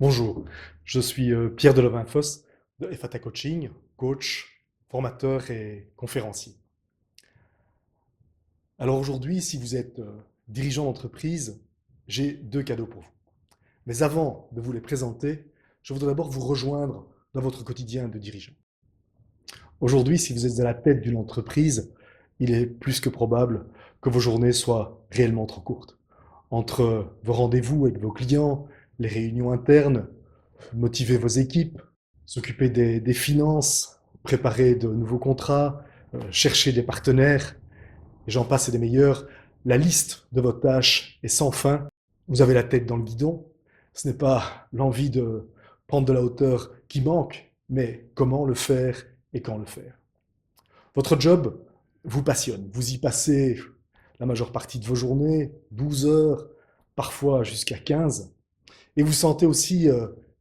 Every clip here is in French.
Bonjour, je suis Pierre Delevinfosse de FATA Coaching, coach, formateur et conférencier. Alors aujourd'hui, si vous êtes dirigeant d'entreprise, j'ai deux cadeaux pour vous. Mais avant de vous les présenter, je voudrais d'abord vous rejoindre dans votre quotidien de dirigeant. Aujourd'hui, si vous êtes à la tête d'une entreprise, il est plus que probable que vos journées soient réellement trop courtes. Entre vos rendez-vous avec vos clients, les réunions internes, motiver vos équipes, s'occuper des finances, préparer de nouveaux contrats, chercher des partenaires, et j'en passe et des meilleurs. La liste de vos tâches est sans fin. Vous avez la tête dans le guidon. Ce n'est pas l'envie de prendre de la hauteur qui manque, mais comment le faire et quand le faire. Votre job vous passionne. Vous y passez la majeure partie de vos journées, 12 heures, parfois jusqu'à 15. Et vous sentez aussi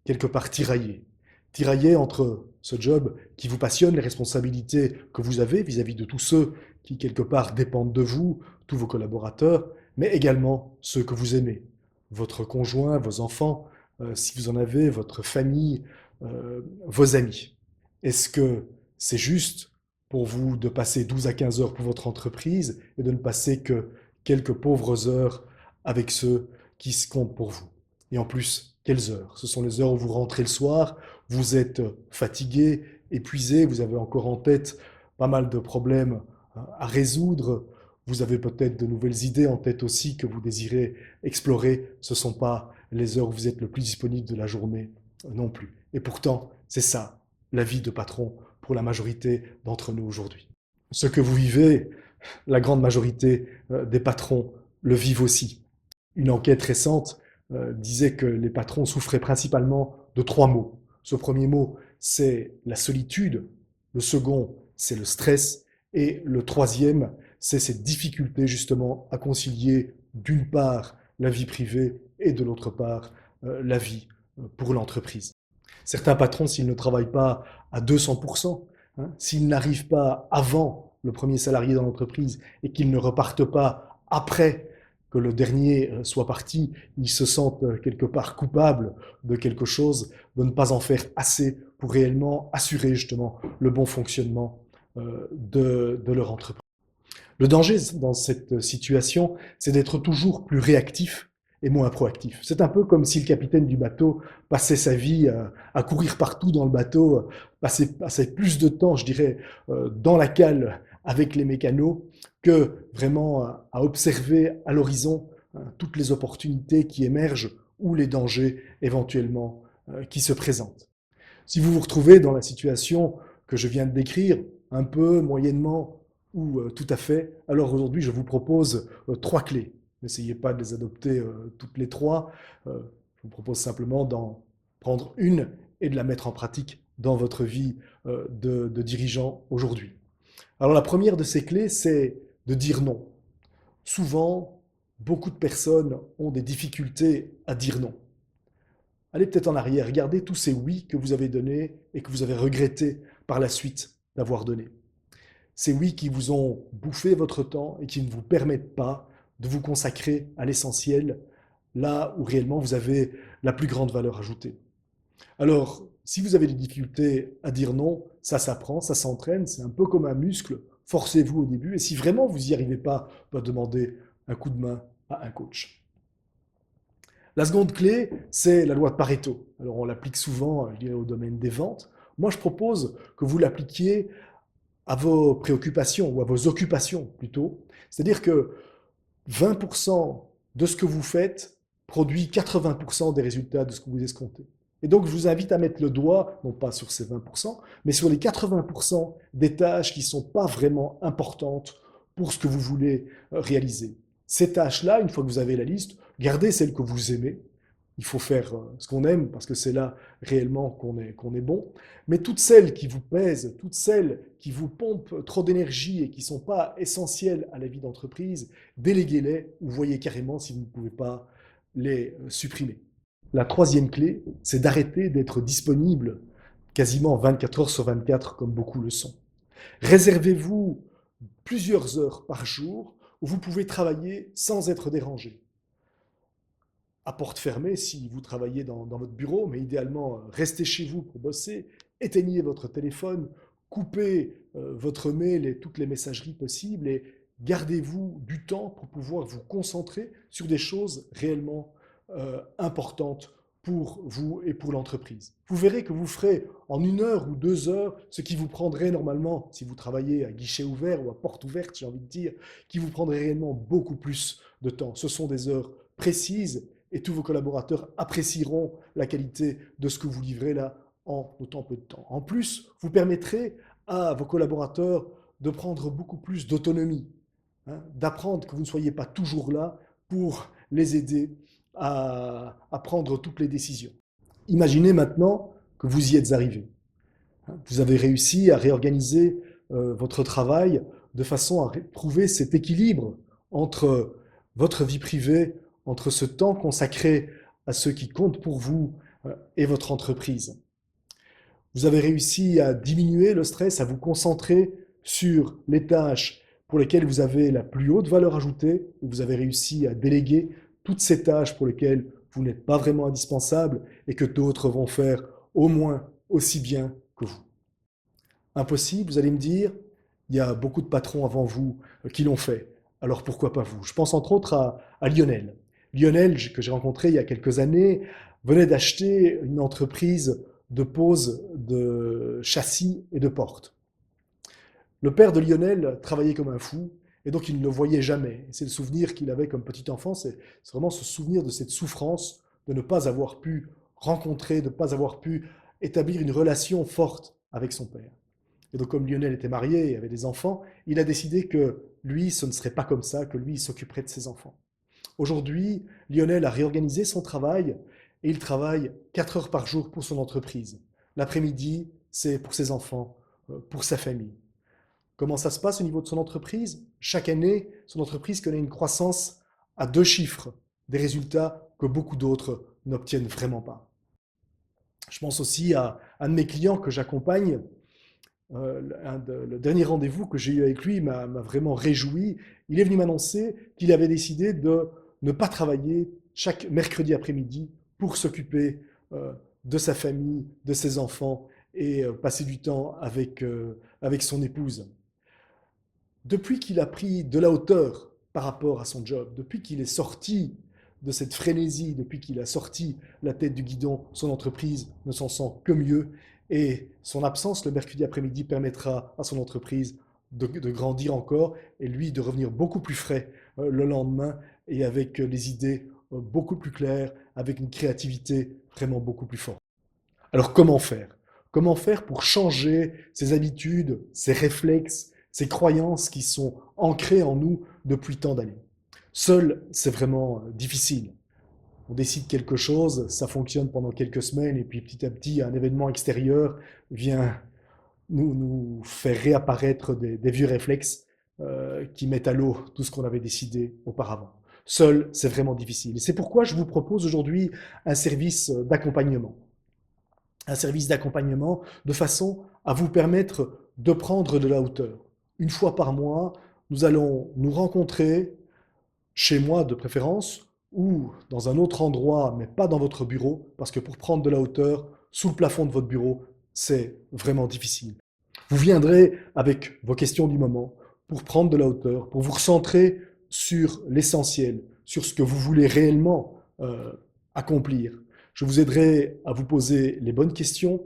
quelque part tiraillé. Tiraillé entre ce job qui vous passionne, les responsabilités que vous avez vis-à-vis de tous ceux qui, quelque part, dépendent de vous, tous vos collaborateurs, mais également ceux que vous aimez. Votre conjoint, vos enfants, si vous en avez, votre famille, vos amis. Est-ce que c'est juste pour vous de passer 12 à 15 heures pour votre entreprise et de ne passer que quelques pauvres heures avec ceux qui se comptent pour vous? Et en plus, quelles heures? Ce sont les heures où vous rentrez le soir, vous êtes fatigué, épuisé, vous avez encore en tête pas mal de problèmes à résoudre, vous avez peut-être de nouvelles idées en tête aussi que vous désirez explorer. Ce ne sont pas les heures où vous êtes le plus disponible de la journée non plus. Et pourtant, c'est ça, la vie de patron pour la majorité d'entre nous aujourd'hui. Ce que vous vivez, la grande majorité des patrons le vivent aussi. Une enquête récente disait que les patrons souffraient principalement de trois mots. Ce premier mot, c'est la solitude. Le second, c'est le stress. Et le troisième, c'est cette difficulté justement à concilier d'une part la vie privée et de l'autre part la vie pour l'entreprise. Certains patrons, s'ils ne travaillent pas à 200%, hein, s'ils n'arrivent pas avant le premier salarié dans l'entreprise et qu'ils ne repartent pas après que le dernier soit parti, ils se sentent quelque part coupables de quelque chose, de ne pas en faire assez pour réellement assurer justement le bon fonctionnement de leur entreprise. Le danger dans cette situation, c'est d'être toujours plus réactif et moins proactif. C'est un peu comme si le capitaine du bateau passait sa vie à courir partout dans le bateau, passait plus de temps, je dirais, dans la cale avec les mécanos que vraiment à observer à l'horizon toutes les opportunités qui émergent ou les dangers éventuellement qui se présentent. Si vous vous retrouvez dans la situation que je viens de décrire, un peu, moyennement ou tout à fait, alors aujourd'hui je vous propose trois clés. N'essayez pas de les adopter toutes les trois. Je vous propose simplement d'en prendre une et de la mettre en pratique dans votre vie de dirigeant aujourd'hui. Alors la première de ces clés, c'est de dire non. Souvent, beaucoup de personnes ont des difficultés à dire non. Allez peut-être en arrière, regardez tous ces oui que vous avez donnés et que vous avez regretté par la suite d'avoir donnés. Ces oui qui vous ont bouffé votre temps et qui ne vous permettent pas de vous consacrer à l'essentiel, là où réellement vous avez la plus grande valeur ajoutée. Alors, si vous avez des difficultés à dire non, ça s'apprend, ça s'entraîne, c'est un peu comme un muscle, forcez-vous au début, et si vraiment vous n'y arrivez pas, demandez un coup de main à un coach. La seconde clé, c'est la loi de Pareto. Alors on l'applique souvent, je dirais, au domaine des ventes. Moi, je propose que vous l'appliquiez à vos préoccupations ou à vos occupations plutôt. C'est-à-dire que 20% de ce que vous faites produit 80% des résultats de ce que vous escomptez. Et donc, je vous invite à mettre le doigt, non pas sur ces 20%, mais sur les 80% des tâches qui ne sont pas vraiment importantes pour ce que vous voulez réaliser. Ces tâches-là, une fois que vous avez la liste, gardez celles que vous aimez. Il faut faire ce qu'on aime parce que c'est là réellement qu'on est bon. Mais toutes celles qui vous pèsent, toutes celles qui vous pompent trop d'énergie et qui ne sont pas essentielles à la vie d'entreprise, déléguez-les ou voyez carrément si vous ne pouvez pas les supprimer. La troisième clé, c'est d'arrêter d'être disponible quasiment 24 heures sur 24 comme beaucoup le sont. Réservez-vous plusieurs heures par jour où vous pouvez travailler sans être dérangé. à porte fermée si vous travaillez dans votre bureau, mais idéalement, restez chez vous pour bosser, éteignez votre téléphone, coupez votre mail et toutes les messageries possibles et gardez-vous du temps pour pouvoir vous concentrer sur des choses réellement importantes pour vous et pour l'entreprise. Vous verrez que vous ferez en 1 heure ou 2 heures ce qui vous prendrait normalement, si vous travaillez à guichet ouvert ou à porte ouverte, j'ai envie de dire, qui vous prendrait réellement beaucoup plus de temps. Ce sont des heures précises et tous vos collaborateurs apprécieront la qualité de ce que vous livrez là en autant peu de temps. En plus, vous permettrez à vos collaborateurs de prendre beaucoup plus d'autonomie, hein, d'apprendre que vous ne soyez pas toujours là pour les aider à prendre toutes les décisions. Imaginez maintenant que vous y êtes arrivé. Vous avez réussi à réorganiser votre travail de façon à trouver cet équilibre entre votre vie privée, entre ce temps consacré à ce qui compte pour vous et votre entreprise. Vous avez réussi à diminuer le stress, à vous concentrer sur les tâches pour lesquelles vous avez la plus haute valeur ajoutée, et vous avez réussi à déléguer toutes ces tâches pour lesquelles vous n'êtes pas vraiment indispensable et que d'autres vont faire au moins aussi bien que vous. Impossible, vous allez me dire, il y a beaucoup de patrons avant vous qui l'ont fait, alors pourquoi pas vous? Je pense entre autres à Lionel. Lionel, que j'ai rencontré il y a quelques années, venait d'acheter une entreprise de pose de châssis et de portes. Le père de Lionel travaillait comme un fou, et donc il ne le voyait jamais. C'est le souvenir qu'il avait comme petit enfant, c'est vraiment ce souvenir de cette souffrance de ne pas avoir pu rencontrer, de ne pas avoir pu établir une relation forte avec son père. Et donc comme Lionel était marié et avait des enfants, il a décidé que lui, ce ne serait pas comme ça, que lui, il s'occuperait de ses enfants. Aujourd'hui, Lionel a réorganisé son travail et il travaille 4 heures par jour pour son entreprise. L'après-midi, c'est pour ses enfants, pour sa famille. Comment ça se passe au niveau de son entreprise? Chaque année, son entreprise connaît une croissance à 2 chiffres, des résultats que beaucoup d'autres n'obtiennent vraiment pas. Je pense aussi à un de mes clients que j'accompagne. Le dernier rendez-vous que j'ai eu avec lui m'a vraiment réjoui. Il est venu m'annoncer qu'il avait décidé de ne pas travailler chaque mercredi après-midi pour s'occuper de sa famille, de ses enfants et passer du temps avec son épouse. Depuis qu'il a pris de la hauteur par rapport à son job, depuis qu'il est sorti de cette frénésie, depuis qu'il a sorti la tête du guidon, son entreprise ne s'en sent que mieux et son absence le mercredi après-midi permettra à son entreprise de grandir encore et lui de revenir beaucoup plus frais le lendemain et avec les idées beaucoup plus claires, avec une créativité vraiment beaucoup plus forte. Alors comment faire? Comment faire pour changer ces habitudes, ces réflexes, ces croyances qui sont ancrées en nous depuis tant d'années? Seul, c'est vraiment difficile. On décide quelque chose, ça fonctionne pendant quelques semaines, et puis petit à petit, un événement extérieur vient nous faire réapparaître des vieux réflexes qui mettent à l'eau tout ce qu'on avait décidé auparavant. Seul, c'est vraiment difficile. Et c'est pourquoi je vous propose aujourd'hui un service d'accompagnement. Un service d'accompagnement de façon à vous permettre de prendre de la hauteur. Une fois par mois, nous allons nous rencontrer, chez moi de préférence, ou dans un autre endroit, mais pas dans votre bureau, parce que pour prendre de la hauteur, sous le plafond de votre bureau, c'est vraiment difficile. Vous viendrez avec vos questions du moment pour prendre de la hauteur, pour vous recentrer sur l'essentiel, sur ce que vous voulez réellement accomplir. Je vous aiderai à vous poser les bonnes questions,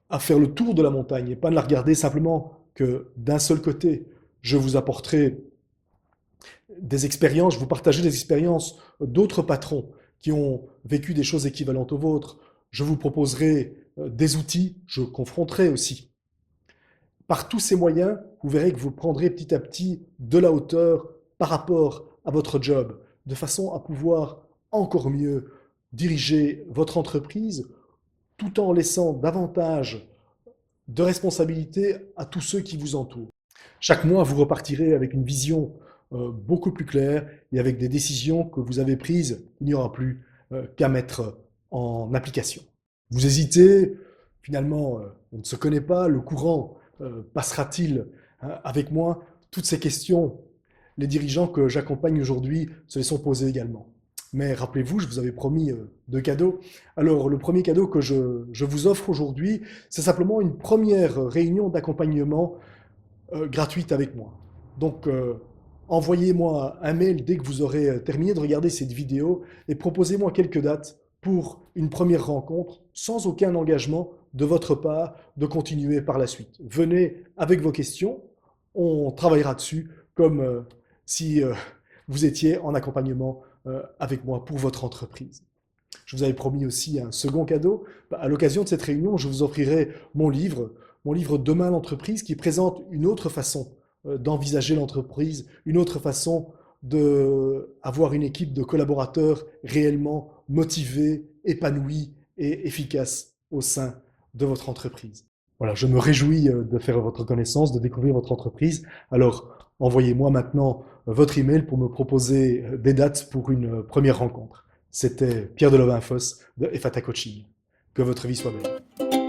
à faire le tour de la montagne et pas de la regarder simplement que d'un seul côté. Je vous apporterai des expériences, je vous partagerai des expériences d'autres patrons qui ont vécu des choses équivalentes aux vôtres. Je vous proposerai des outils, je confronterai aussi. Par tous ces moyens, vous verrez que vous prendrez petit à petit de la hauteur par rapport à votre job, de façon à pouvoir encore mieux diriger votre entreprise tout en laissant davantage de responsabilités à tous ceux qui vous entourent. Chaque mois, vous repartirez avec une vision beaucoup plus claire et avec des décisions que vous avez prises, il n'y aura plus qu'à mettre en application. Vous hésitez, finalement, on ne se connaît pas, le courant passera-t-il avec moi? Toutes ces questions, les dirigeants que j'accompagne aujourd'hui se les sont posées également. Mais rappelez-vous, je vous avais promis deux cadeaux. Alors, le premier cadeau que je vous offre aujourd'hui, c'est simplement une première réunion d'accompagnement gratuite avec moi. Donc, envoyez-moi un mail dès que vous aurez terminé de regarder cette vidéo et proposez-moi quelques dates pour une première rencontre sans aucun engagement de votre part de continuer par la suite. Venez avec vos questions, on travaillera dessus comme si vous étiez en accompagnement avec moi pour votre entreprise. Je vous avais promis aussi un second cadeau. À l'occasion de cette réunion, je vous offrirai mon livre Demain l'entreprise, qui présente une autre façon d'envisager l'entreprise, une autre façon d'avoir une équipe de collaborateurs réellement motivés, épanouis et efficaces au sein de votre entreprise. Voilà, je me réjouis de faire votre connaissance, de découvrir votre entreprise. Alors, envoyez-moi maintenant votre email pour me proposer des dates pour une première rencontre. C'était Pierre Delovinfoss de Effata Coaching. Que votre vie soit belle.